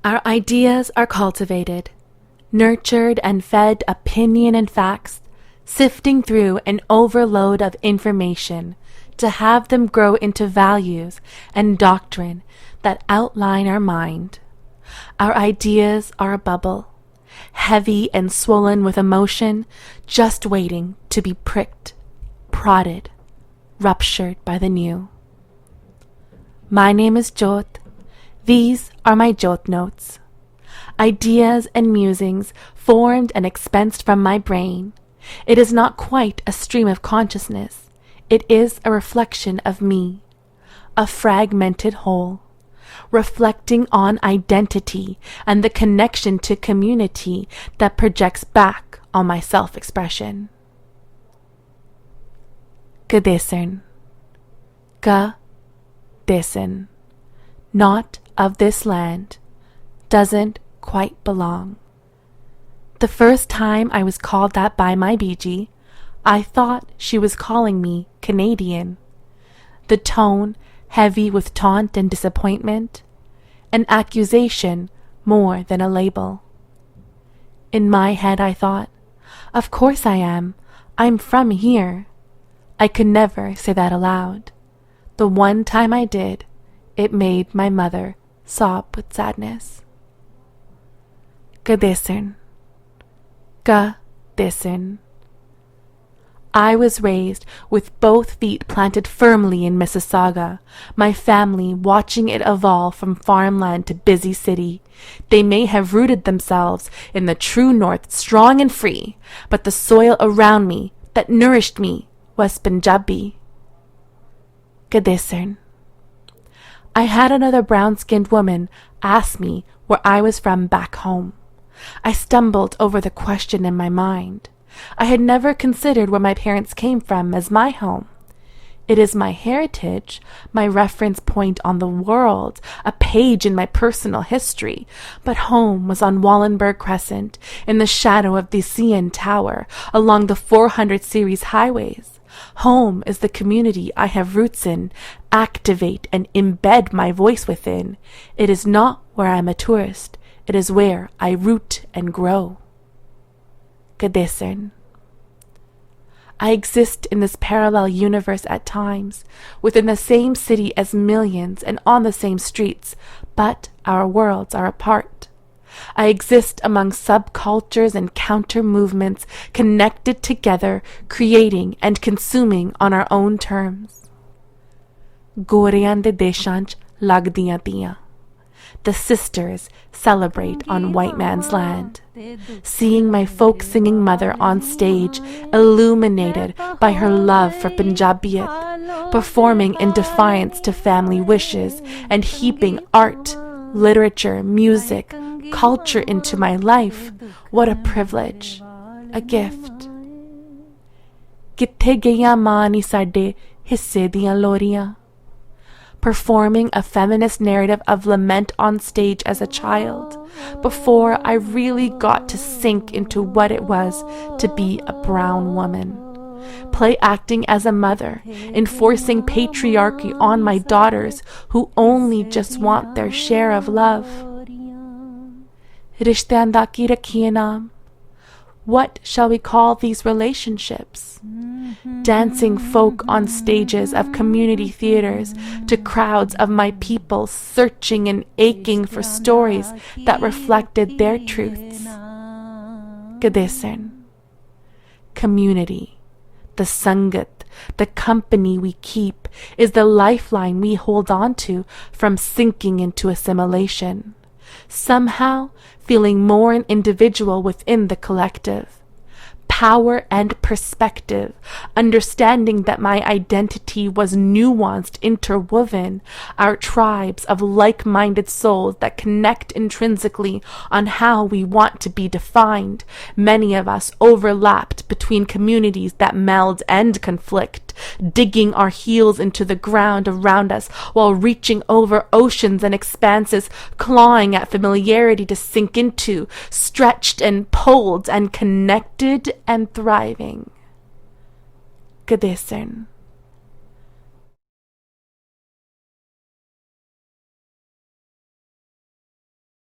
Our ideas are cultivated, nurtured and fed opinion and facts, sifting through an overload of information to have them grow into values and doctrine that outline our mind. Our ideas are a bubble, heavy and swollen with emotion, just waiting to be pricked, prodded, ruptured by the new. My name is Jot. These are my Jot notes. Ideas and musings formed and expensed from my brain. It is not quite a stream of consciousness. It is a reflection of me, a fragmented whole, reflecting on identity and the connection to community that projects back on my self-expression. Cadesan. Cadesan. Not of this land. Doesn't quite belong. The first time I was called that by my Biji, I thought she was calling me Canadian. The tone heavy with taunt and disappointment, an accusation more than a label. In my head I thought, of course I am. I'm from here. I could never say that aloud. The one time I did, it made my mother sob with sadness. Cadesan. Cadesan. I was raised with both feet planted firmly in Mississauga, my family watching it evolve from farmland to busy city. They may have rooted themselves in the true north strong and free, but the soil around me that nourished me was Punjabi. Cadesan. I had another brown-skinned woman ask me where I was from back home. I stumbled over the question in my mind. I had never considered where my parents came from as my home. It is my heritage, my reference point on the world, a page in my personal history. But home was on Wallenberg Crescent, in the shadow of the CN Tower, along the 400 series highways. Home is the community I have roots in, activate and embed my voice within. It is not where I am a tourist. It is where I root and grow. Cadesan. I exist in this parallel universe at times, within the same city as millions and on the same streets, but our worlds are apart. I exist among subcultures and counter-movements connected together, creating and consuming on our own terms. Goriyan de Deshanch lagdiyan tiyan. The sisters celebrate on white man's land. Seeing my folk singing mother on stage, illuminated by her love for Punjabiyat, performing in defiance to family wishes and heaping art, literature, music, culture into my life. What a privilege, a gift. Kitthe gayiyan maa ni sade hisse diyan loriyan. Performing a feminist narrative of lament on stage as a child, before I really got to sink into what it was to be a brown woman. Play acting as a mother, enforcing patriarchy on my daughters who only just want their share of love. Rishtyan da ki rakhiye naam. What shall we call these relationships? Dancing folk on stages of community theaters to crowds of my people searching and aching for stories that reflected their truths. Cadesan. Community, the sangat, the company we keep, is the lifeline we hold on to from sinking into assimilation. Somehow feeling more an individual within the collective. Power and perspective, understanding that my identity was nuanced, interwoven, our tribes of like-minded souls that connect intrinsically on how we want to be defined. Many of us overlapped between communities that meld and conflict, digging our heels into the ground around us while reaching over oceans and expanses, clawing at familiarity to sink into, stretched and pulled and connected and thriving. Cadesan.